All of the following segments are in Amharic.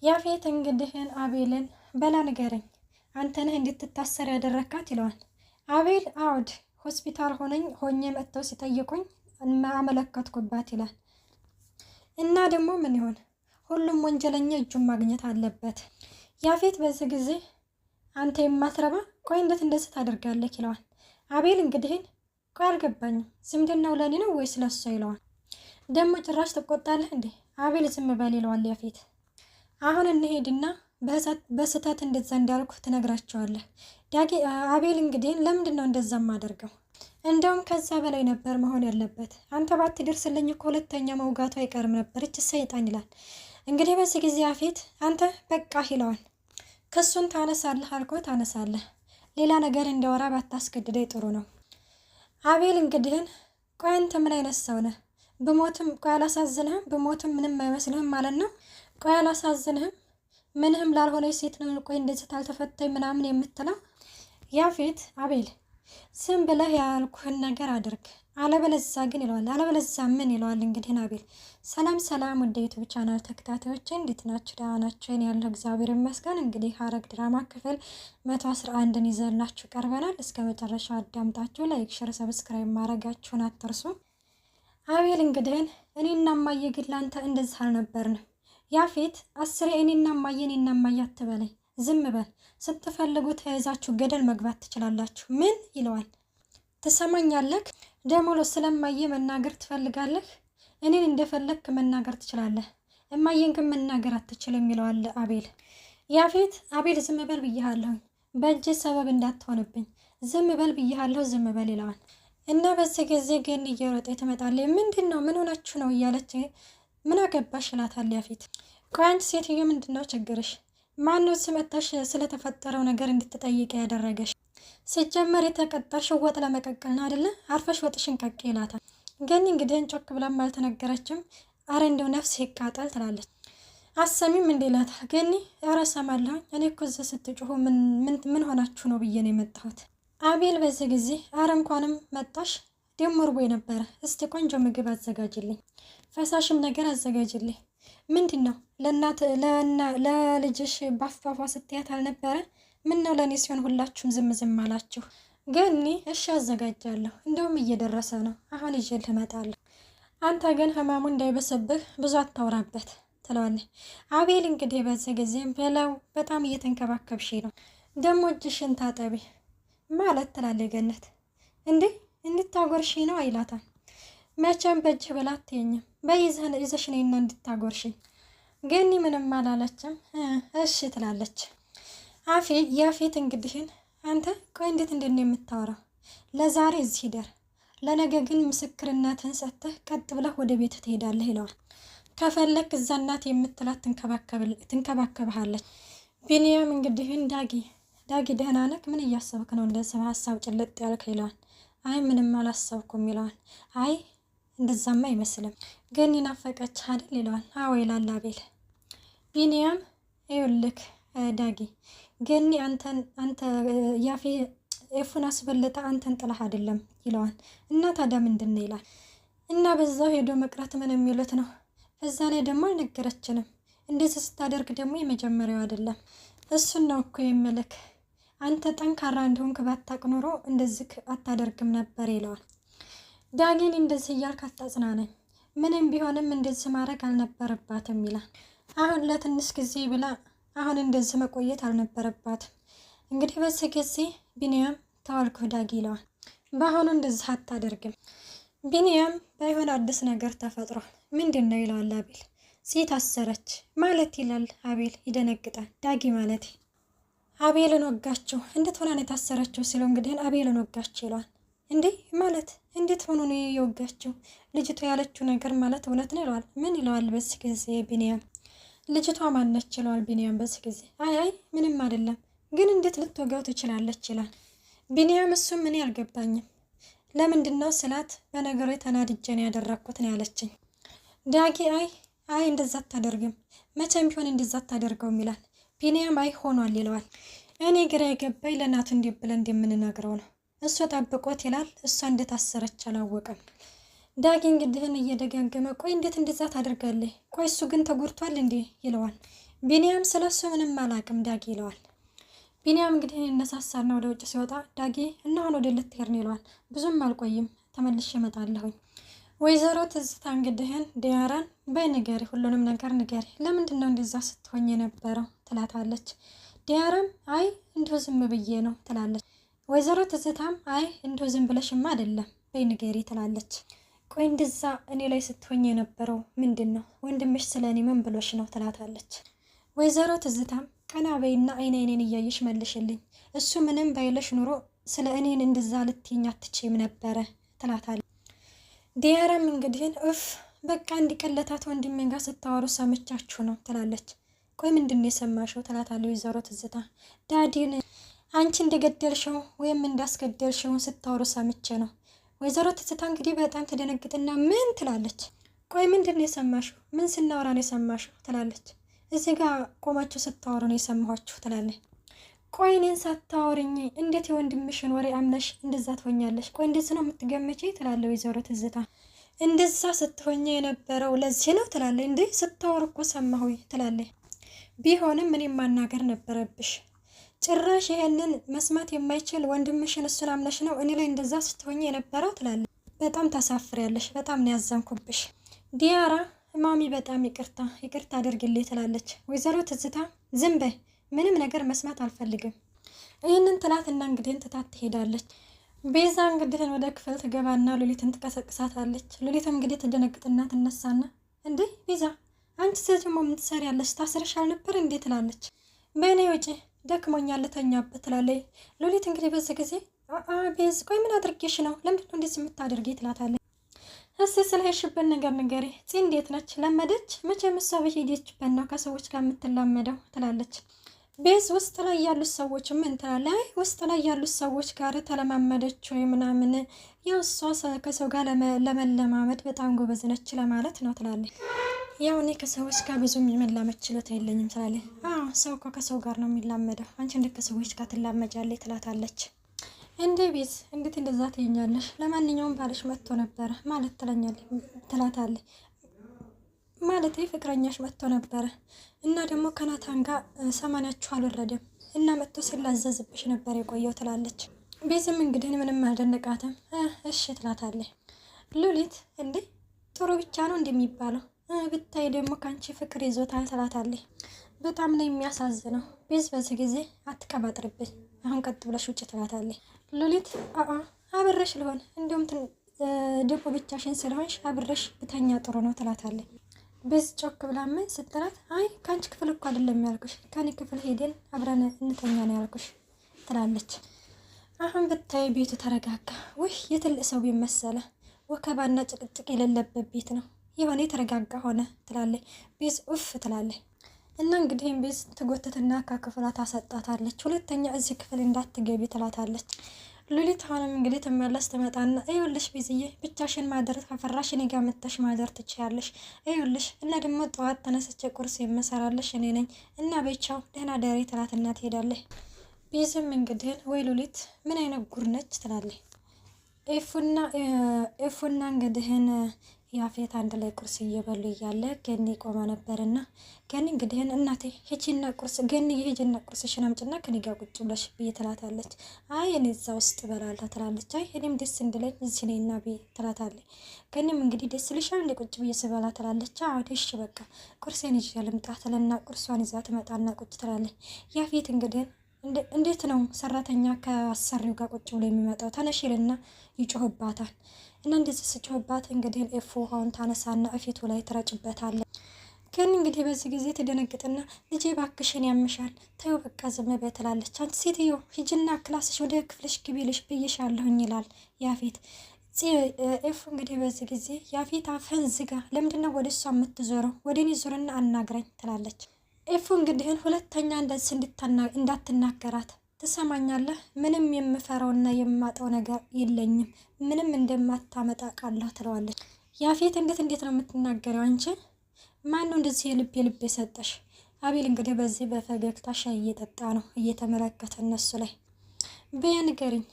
ያፌት እንግዲህን አቤልን በላ ንገረኝ፣ አንተ ነህ እንድትታሰር ያደረካት ይለዋል። አቤል አውድ ሆስፒታል ሆኜ መጥተው ሲጠይቁኝ አመለከትኩባት ይላል። እና ደግሞ ምን ይሆን ሁሉም ወንጀለኛ እጁን ማግኘት አለበት። ያፌት በዚህ ጊዜ አንተ የማትረባ ቆይ እንዴት እንደዚህ ታደርጋለህ ይለዋል። አቤል እንግዲህን ቆይ አልገባኝም፣ ዝምድናው ለኔ ነው ወይስ ለሷ ይለዋል። ደግሞ ጭራሽ ትቆጣለህ እንዴ? አቤል ዝም በል ይለዋል ያፌት። አሁን እንሄድና በስህተት እንደዛ እንዳልኩ ትነግራቸዋለህ። አቤል እንግዲህ ለምንድን ነው እንደዛ ማደርገው? እንደውም ከዛ በላይ ነበር መሆን ያለበት። አንተ ባትደርስልኝ እኮ ሁለተኛ መውጋቱ አይቀርም ነበር እች ሰይጣን ይላል። እንግዲህ በዚህ ጊዜ ያፌት አንተ በቃ ይለዋል። ክሱን ታነሳለህ አልኮ ታነሳለህ፣ ሌላ ነገር እንዲያወራ ባታስገድደኝ ጥሩ ነው። አቤል እንግዲህን ቆይ አንተ ምን አይነት ሰው ነህ? ብሞትም ቆይ አላሳዝንህም? ብሞትም ምንም አይመስልህም ማለት ነው? ቆይ አላሳዝንህም? ምንህም ላልሆነ ሴት ነው ቆይ እንደዚህ ታልተፈታኝ ምናምን የምትለው? ያፌት አቤል ዝም ብለህ ያልኩህን ነገር አድርግ፣ አለበለዛ ግን ይለዋል። አለበለዛ ምን ይለዋል? እንግዲህ አቤል ሰላም ወደ ዩቲዩብ ቻናል ተከታታዮች እንዴት ናችሁ? ደህና ናችሁ? እኔ ያለሁ እግዚአብሔር ይመስገን። እንግዲህ ሐረግ ድራማ ክፍል 111ን ይዘላችሁ ቀርበናል። እስከ መጨረሻው አዳምጣችሁ ላይክ፣ ሼር፣ ሰብስክራይብ ማድረጋችሁን አትርሱ። አቤል እንግዲህ እኔና እማዬ ግን ላንተ እንደዚህ አልነበርንም። ያፌት አስሬ እኔና እማዬ አትበለኝ፣ ዝም በል። ስትፈልጉ ተያይዛችሁ ገደል መግባት ትችላላችሁ። ምን ይለዋል? ትሰማኛለህ? ደግሞ ስለማዬ መናገር ትፈልጋለህ? እኔን እንደፈለግክ መናገር ትችላለህ፣ እማዬን ግን መናገር አትችልም ይለዋል አቤል። ያፌት አቤል ዝም በል ብያለሁ፣ በእጅ ሰበብ እንዳትሆንብኝ ዝም በል ብያለሁ፣ ዝም በል ይለዋል። እና በዚህ ጊዜ ግን እየሮጠ ትመጣለች። ምንድን ነው ምን ሆናችሁ ነው እያለች ምን አገባሽ ይላታል ያፌት። ቆይ አንቺ ሴትዮ ምንድን ነው ችግርሽ? ማነው ስመታሽ ስለተፈጠረው ነገር እንድትጠይቅ ያደረገሽ? ሲጀመር የተቀጠርሽው ወጥ ለመቀቀል ነው አይደለ? አርፈሽ ወጥሽን ቀቅ ይላታል። ግን እንግዲህ ጮክ ብላም አልተነገረችም። አረ እንደው ነፍስ ይቃጠል ትላለች። አሰሚም እንዴ ይላታል። ግን ኧረ እሰማለሁኝ፣ እኔ እኮ እዚህ ስትጮሁ ምን ሆናችሁ ነው ብዬ ነው የመጣሁት። አቤል በዚህ ጊዜ አረ እንኳንም መጣሽ፣ ደሞ እርቦኝ ነበረ። እስቲ ቆንጆ ምግብ አዘጋጅልኝ፣ ፈሳሽም ነገር አዘጋጅልኝ። ምንድን ነው ለልጅሽ ባፋፏ ስትያት አልነበረ? ምን ነው ለእኔ ሲሆን ሁላችሁም ዝም አላችሁ? ግን እሺ አዘጋጃለሁ፣ እንደውም እየደረሰ ነው፣ አሁን ይዤልህ እመጣለሁ። አንተ ግን ህመሙ እንዳይበሰብህ ብዙ አታውራበት ትለዋለህ። አቤል እንግዲህ በዚህ ጊዜ በላው በጣም እየተንከባከብሽ ነው፣ ደግሞ እጅሽን ታጠቢ ማለት ትላለች ገነት። እንዴ እንድታጎርሺ ነው አይላታል። መቼም በእጅህ ብላ አትየኝም፣ በይዘሽ ነይና እንድታጎርሽኝ። ግን ምንም አላለችም። እሺ ትላለች። ያፌት እንግዲህን አንተ ቆይ እንዴት ነው የምታወራው? ለዛሬ እዚህ ሂደር፣ ለነገ ግን ምስክርነትን ሰጥተህ ቀጥ ብለህ ወደ ቤት ትሄዳለህ ይለዋል። ከፈለክ እዛ እናት የምትላት ትንከባከብሃለች። ቢኒያም እንግዲህን ዳጊ ደህና ነህ? ምን እያሰብክ ነው እንደዚህ ሀሳብ ጭልጥ ያልክ ይለዋል። አይ ምንም አላሰብኩም ይለዋል። አይ እንደዛማ አይመስልም፣ ግን ይናፈቀች አይደል ይለዋል። አዎ ይላል አቤል። ቢኒያም ይኸውልህ ዳጊ ግን አንተ ኤፉን አስበልጣ አንተን ጥላህ አይደለም ይለዋል። እና ታዲያ ምንድን ነው ይላል። እና በዛው ሄዶ መቅረት ምን የሚሉት ነው? በዛ ላይ ደግሞ አልነገረችንም። እንደዚህ ስታደርግ ደግሞ የመጀመሪያው አይደለም። እሱን ነው እኮ የምልክ። አንተ ጠንካራ እንደሆንክ ባታውቅ ኖሮ እንደዚህ አታደርግም ነበር ይለዋል። ዳጊን እንደዚህ እያልክ አታጽናናኝ፣ ምንም ቢሆንም እንደዚህ ማድረግ አልነበረባትም ይላል። አሁን ለትንሽ ጊዜ ብላ አሁን እንደዚህ መቆየት አልነበረባትም። እንግዲህ በዚህ ጊዜ ቢኒያም ተዋልኩህ ዳጊ ይለዋል። በአሁኑ እንደዚህ አታደርግም። ቢኒያም ባይሆን አዲስ ነገር ተፈጥሯል። ምንድን ነው ይለዋል አቤል። ሴት አሰረች ማለት ይላል አቤል ይደነግጣል። ዳጊ ማለት አቤልን ወጋቸው፣ እንዴት ሆና ነው የታሰረችው ሲለው እንግዲህ አቤልን ወጋቸው ይለዋል። እንዴ ማለት እንዴት ሆኖ ነው የወጋቸው? ልጅቷ ያለችው ነገር ማለት እውነት ነው ይለዋል። ምን ይለዋል በዚህ ጊዜ ቢኒያም። ልጅቷ ማነች ይለዋል ቢኒያም በዚህ ጊዜ። አይ ምንም አይደለም፣ ግን እንዴት ልትወጋው ትችላለች ይላል ቢኒያም። እሱም ምን አልገባኝም፣ ለምንድን ነው ስላት በነገሩ የተናድጄ ነው ያደረኩት ነው ያለችኝ። ዳጊ አይ እንደዛ አታደርግም፣ መቼም ቢሆን እንደዛ አታደርገውም ይላል ቢኒያም። አይ ሆኗል ይለዋል። እኔ ግራ የገባኝ ለእናቱ እንዲህ ብለን እንደምንነግረው ነው። እሱ ጠብቆት ይላል፣ እሷ እንደታሰረች አላወቀም። ዳጊ እንግዲህን እየደጋገመ ቆይ እንዴት እንደዛ ታደርጋለህ? ቆይ እሱ ግን ተጎድቷል እንዴ ይለዋል። ቢኒያም ስለሱ ምንም አላቅም ዳጊ ይለዋል። ቢኒያም እንግዲህ እነሳሳና ወደ ውጭ ሲወጣ ዳጊ እና አሁን ወደ ልትሄድ ነው ይለዋል። ብዙም አልቆይም ተመልሼ እመጣለሁኝ። ወይዘሮ ትዝታ እንግዲህን ዲያራን በይ ንገሪ፣ ሁሉንም ነገር ንገሪ፣ ለምንድን ነው እንደዛ ስትሆኝ የነበረው ትላታለች። ዲያራም አይ እንዲሁ ዝም ብዬ ነው ትላለች። ወይዘሮ ትዝታም አይ እንዲሁ ዝም ብለሽማ አይደለም በይ ንገሪ ትላለች። ቆይ እንደዛ እኔ ላይ ስትሆኝ የነበረው ምንድን ነው? ወንድምሽ ስለ እኔ ምን ብሎሽ ነው ትላታለች። ወይዘሮ ትዝታም ቀና በይና አይኔን እያየሽ መልሽልኝ፣ እሱ ምንም ባይለሽ ኑሮ ስለ እኔን እንደዛ ልትይኝ አትችይም ነበረ ትላታለች። ዲያራም እንግዲህን በቃ እንዲቀለታት ወንድሜ ጋር ስታወሩ ሰምቻችሁ ነው ትላለች። ቆይ ምንድን ነው የሰማሽው ትላታለች ወይዘሮ ትዝታ። ዳዲን አንቺ እንደገደልሽው ወይም እንዳስገደልሽው ስታወሩ ሰምቼ ነው። ወይዘሮ ትዝታ እንግዲህ በጣም ትደነግጥና ምን ትላለች። ቆይ ምንድን ነው የሰማሽው? ምን ስናወራ ነው የሰማሽው ትላለች። እዚህ ጋር ቆማችሁ ስታወሩ ነው የሰማኋችሁ ትላለች። ቆይ እኔን ሳታወሪኝ እንዴት የወንድምሽን ወሬ አምነሽ እንደዛ ትሆኛለሽ? ቆይ እንደዚህ ነው የምትገመጪ ትላለች ወይዘሮ ትዝታ። እንደዛ ስትሆኝ የነበረው ለዚህ ነው ትላለች። እንዴ ስታወር እኮ ሰማሁኝ ትላለች። ቢሆንም እኔም ማናገር ነበረብሽ። ጭራሽ ይሄንን መስማት የማይችል ወንድምሽን እሱን አምነሽ ነው እኔ ላይ እንደዛ ስትሆኝ የነበረው ትላለች። በጣም ታሳፍሪያለሽ፣ በጣም ነው ያዘንኩብሽ። ዲያራ ማሚ በጣም ይቅርታ አድርግልኝ ትላለች። ወይዘሮ ትዝታ ዝም በይ፣ ምንም ነገር መስማት አልፈልግም። ይህንን ትላትና እንግዲህን ትታት ትሄዳለች። ቤዛ እንግዲህን ወደ ክፍል ትገባና ሉሊትን ትቀሰቅሳታለች። ሉሊትም እንግዲህ ትደነግጥና ትነሳና እንዴ ቤዛ አንቺ ደግሞ ምን ትሰሪያለሽ? ታስረሻል ነበር እንዴ ትላለች። በእኔ ውጪ ደክሞኛል ልተኛበት ትላለች። ሉሊት እንግዲህ በዚህ ጊዜ ቤዝ ቆይ ምን አድርጌሽ ነው? ለምንድነው እንደዚህ የምታደርጊ ትላታለች። እስኪ ስለሄድሽበት ነገር ንገሪ። ፂ እንዴት ነች? ለመደች? መቼም እሷ በሄደችበት ነው ከሰዎች ጋር የምትላመደው ትላለች። ቤዝ ውስጥ ላይ ያሉት ሰዎች ምን ትላለች? አይ ውስጥ ላይ ያሉት ሰዎች ጋር ተለማመደች ወይ ምናምን፣ ያው እሷ ከሰው ጋር ለመለማመድ በጣም ጎበዝ ነች ለማለት ነው ትላለች። ያው እኔ ከሰዎች ጋር ብዙም የመላመድ ችሎታ የለኝም ትላለች። ሰው እኮ ከሰው ጋር ነው የሚላመደው፣ አንቺ እንዴት ከሰዎች ጋር ትላመጃለች ትላታለች። እንዴ ቤዝ እንዴት እንደዛ ትይኛለሽ? ለማንኛውም ባልሽ መጥቶ ነበረ ማለት ትላታለች። ማለት ፍቅረኛሽ መጥቶ ነበረ እና ደግሞ ከናታን ጋር ሰማንያችሁ አልወረደም እና መጥቶ ሲላዘዝብሽ ነበር የቆየው ትላለች። ቤዝም እንግዲህ ምንም አልደነቃትም። እሺ ትላታለች። ሉሊት እንዴ ጥሩ ብቻ ነው እንደሚባለው ብታይ ደግሞ ከአንቺ ፍቅር ይዞታል ትላታለች። በጣም ነው የሚያሳዝነው። ቤዝ በዚህ ጊዜ አትቀባጥርብኝ፣ አሁን ቀጥ ብለሽ ውጭ ትላታለች። ሉሊት አብረሽ ልሆን እንዲሁም ደግሞ ብቻሽን ስለሆንሽ አብረሽ ብተኛ ጥሩ ነው ትላታለች። ቤዝ ጮክ ብላ ምን ስትላት አይ ከአንቺ ክፍል እኮ አይደለም ያልኩሽ፣ ከኔ ክፍል ሄደን አብረን እንተኛ ነው ያልኩሽ ትላለች። አሁን ብታይ ቤቱ ተረጋጋ። ውይ የትልቅ ሰው ቤት መሰለ፣ ወከባና ጭቅጭቅ የሌለበት ቤት ነው፣ የሆነ የተረጋጋ ሆነ ትላለች። ቤዝ ኡፍ ትላለች። እና እንግዲህ ቤዝ ትጎትትና ከክፍሏ ታሰጣታለች። ሁለተኛ እዚህ ክፍል እንዳትገቢ ትላታለች። ሉሊት አሁንም እንግዲህ ትመለስ ትመጣና ይኸውልሽ ቤዝዬ ብቻሽን ማደር ከፈራሽ እኔ ጋር መጥተሽ ማደር ትችያለሽ፣ ይኸውልሽ እና ደግሞ ጠዋት ተነስቼ ቁርስ የምሰራለሽ እኔ ነኝ እና በቻው ደህና ደሪ ትላትና ትሄዳለች። ቤዝም እንግዲህ ወይ ሉሊት ምን አይነት ጉር ነች ትላለች። ኤፉና እንግዲህን ያፌት አንድ ላይ ቁርስ እየበሉ እያለ ገኒ ቆማ ነበርና ገኒ እንግዲህን እናቴ ሂጂና ቁርስ ገኒ የሂጂና ቁርስሽን አምጪና ከኔ ጋር ቁጭ ብለሽ ብዬ ትላታለች። አይ እኔ እዛ ውስጥ እበላለሁ ትላለች። አይ እኔም ደስ እንድለኝ እዚህ ነኝና ብዬ ትላታለች። ገኒም እንግዲህ ደስ ልሻል እንደ ቁጭ ብዬ ስበላ ትላለች። አዎ እሺ በቃ ቁርሴን ይዤ ልምጣ ትልና ቁርሷን ይዛ ትመጣና ቁጭ ትላለች። ያፌት እንግዲህን እንዴት ነው ሰራተኛ ከአሰሪው ጋር ቁጭ ብሎ የሚመጣው? ተነሽልና ይጮህባታል። እና እንደዚህ ስጮህባት እንግዲህ ኤፉ ውሃውን ታነሳና እፊቱ ላይ ትረጭበታለች። ግን እንግዲህ በዚህ ጊዜ ትደነግጥና ልጄ ባክሽን ያምሻል ተይው በቃ ዝም በይ ትላለች። አንቺ ሴትዮ ሂጂና ክላስሽ ወደ ክፍልሽ ግቢልሽ ብዬሻለሁኝ ይላል ያፌት። ኤፉ እንግዲህ በዚህ ጊዜ ያፌት አፍህን ዝጋ፣ ለምንድነው ወደ እሷ የምትዞረው? ወደ እኔ ዞርና አናግረኝ ትላለች። ኤፉ እንግዲህን ሁለተኛ እንደዚህ እንዳትናገራት ትሰማኛለህ? ምንም የምፈራውና የማጣው ነገር የለኝም፣ ምንም እንደማታመጣ ቃለሁ ትለዋለች። ያፌት እንዴት ነው የምትናገረው? አንቺ ማነው እንደዚህ የልብ የሰጠሽ? አቤል እንግዲህ በዚህ በፈገግታ ሻይ እየጠጣ ነው እየተመለከተ እነሱ ላይ። በያ ንገሪኝ፣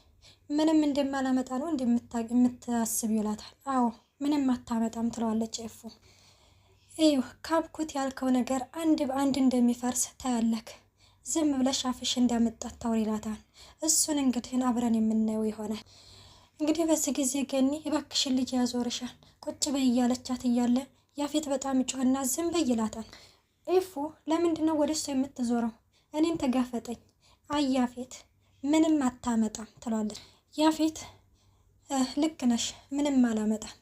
ምንም እንደማላመጣ ነው እንደምታስብ ይላታል። አዎ ምንም አታመጣም ትለዋለች ኤፉ። እዩ ካብኩት ያልከው ነገር አንድ በአንድ እንደሚፈርስ ታያለክ። ዝም ብለሽ አፍሽ እንዳመጣት ታውሪ ይላታል። እሱን እንግዲህ አብረን የምናየው ይሆናል። እንግዲህ በዚህ ጊዜ ገኒ እባክሽን ልጅ ያዞርሻል ቁጭ በይ እያለቻት እያለ ያፌት በጣም ጮህና ዝም በይ ይላታል። ኤፉ ለምንድነው ወደ እሷ የምትዞረው? እኔን ተጋፈጠኝ። አይ ያፌት ምንም አታመጣም ትላለች። ያፌት ልክ ነሽ ምንም አላመጣም፣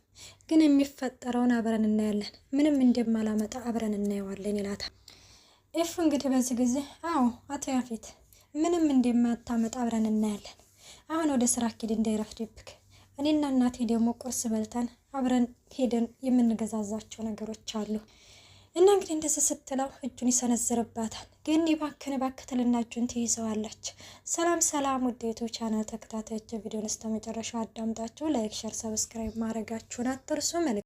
ግን የሚፈጠረውን አብረን እናያለን። ምንም እንደማላመጣ አብረን እናየዋለን ይላታል። ኤፉ እንግዲህ በዚህ ጊዜ አዎ አቶ ያፌት ምንም እንደማታመጣ አብረን እናያለን። አሁን ወደ ስራ ኪድ እንዳይረፍድብክ። እኔና እናቴ ደግሞ ቁርስ በልተን አብረን ሄደን የምንገዛዛቸው ነገሮች አሉ እና እንግዲህ እንደዚህ ስትለው እጁን ይሰነዝርባታል። ግን እባክህን ትልና እጁን ትይዘዋለች። ሰላም ሰላም ውዴቱ ቻናል ተከታታዮች ቪዲዮን እስከ መጨረሻው አዳምጣችሁ ላይክ፣ ሸር፣ ሰብስክራይብ ማድረጋችሁን አትርሱ።